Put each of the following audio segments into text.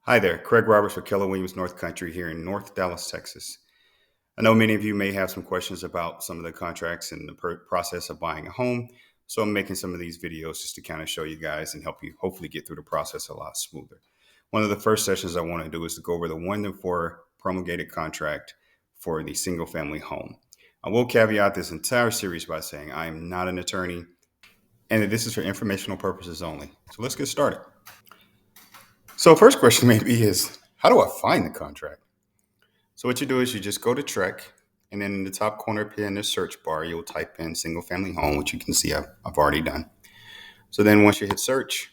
Hi there, Craig Roberts with Keller Williams North Country here in North Dallas, Texas. I know many of you may have some questions about some of the contracts and the process of buying a home, so I'm making some of these videos just to kind of show you guys and help you hopefully get through the process a lot smoother. One of the first sessions I want to do is to go over the 1 to 4 promulgated contract for the single family home. I will caveat this entire series by saying I am not an attorney and that this is for informational purposes only. So let's get started. So first question maybe is, how do I find the contract? So what you do is you just go to Trek, and then in the top corner up here in the search bar, you'll type in single family home, which you can see I've already done. So then once you hit search,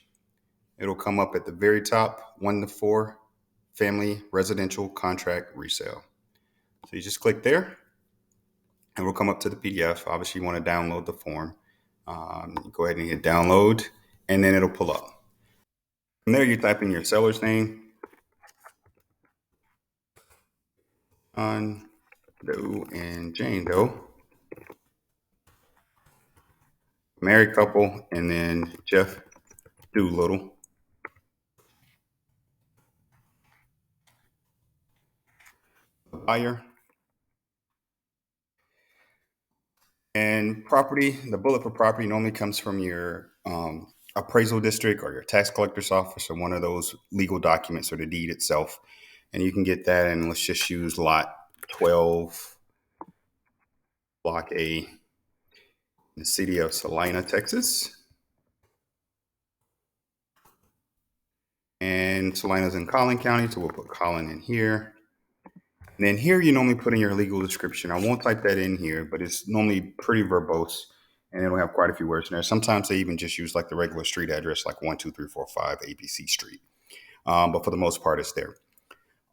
it'll come up at the very top, 1 to 4 family residential contract resale. So you just click there, and we'll come up to the PDF. Obviously, you want to download the form. Go ahead and hit download, and then it'll pull up. From there, you type in your seller's name, John Doe and Jane Doe, married couple, and then Jeff Doolittle. The buyer. And property, the bullet for property normally comes from your appraisal district or your tax collector's office or one of those legal documents or the deed itself. And you can get that, and let's just use lot 12, block A, in the city of Salina, Texas. And Salina's in Collin County, so we'll put Collin in here. And then here you normally put in your legal description. I won't type that in here, but it's normally pretty verbose, and it'll have quite a few words in there. Sometimes they even just use like the regular street address, like 12345 ABC Street. But for the most part, it's there.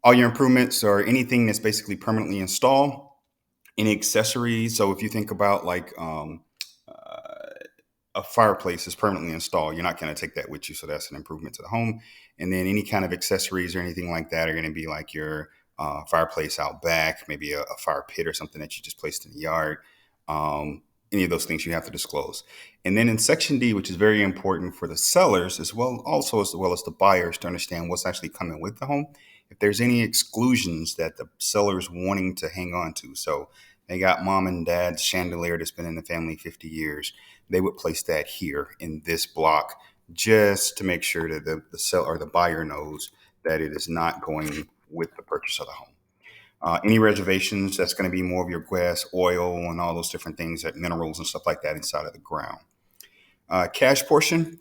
All your improvements or anything that's basically permanently installed, any accessories. So if you think about like a fireplace is permanently installed, you're not going to take that with you. So that's an improvement to the home. And then any kind of accessories or anything like that are going to be like your fireplace out back, maybe a fire pit or something that you just placed in the yard. Any of those things you have to disclose. And then in section D, which is very important for the sellers as well, also as well as the buyers to understand what's actually coming with the home. If there's any exclusions that the seller's wanting to hang on to. So they got mom and dad's chandelier that's been in the family 50 years. They would place that here in this block just to make sure that the seller or the buyer knows that it is not going with the purchase of the home. Any reservations, that's going to be more of your gas, oil, and all those different things, that minerals and stuff like that inside of the ground. Cash portion,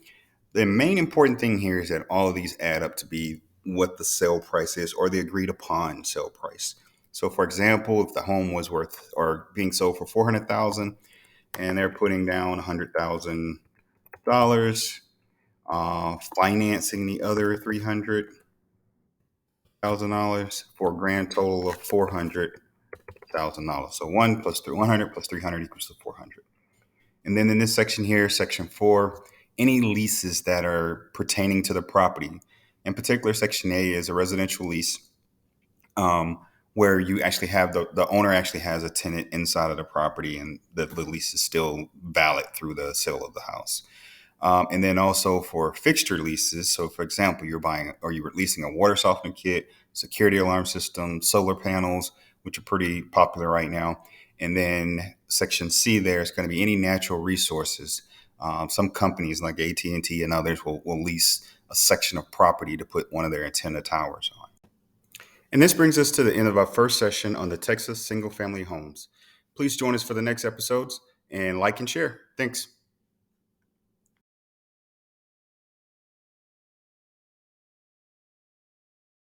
the main important thing here is that all of these add up to be what the sale price is or the agreed upon sale price. So for example, if the home was worth or being sold for $400,000 and they're putting down $100,000, financing the other $300,000 for a grand total of $400,000. So 100 plus 300 equals to 400. And then in this section here, section 4, any leases that are pertaining to the property. In particular, section A is a residential lease, where you actually have the owner actually has a tenant inside of the property, and the lease is still valid through the sale of the house. And then also for fixture leases. So for example, you're buying or you're leasing a water softener kit, security alarm system, solar panels, which are pretty popular right now. And then section C, there's going to be any natural resources. Some companies like AT&T and others will lease a section of property to put one of their antenna towers on. And this brings us to the end of our first session on the Texas single family homes. Please join us for the next episodes and like and share. Thanks.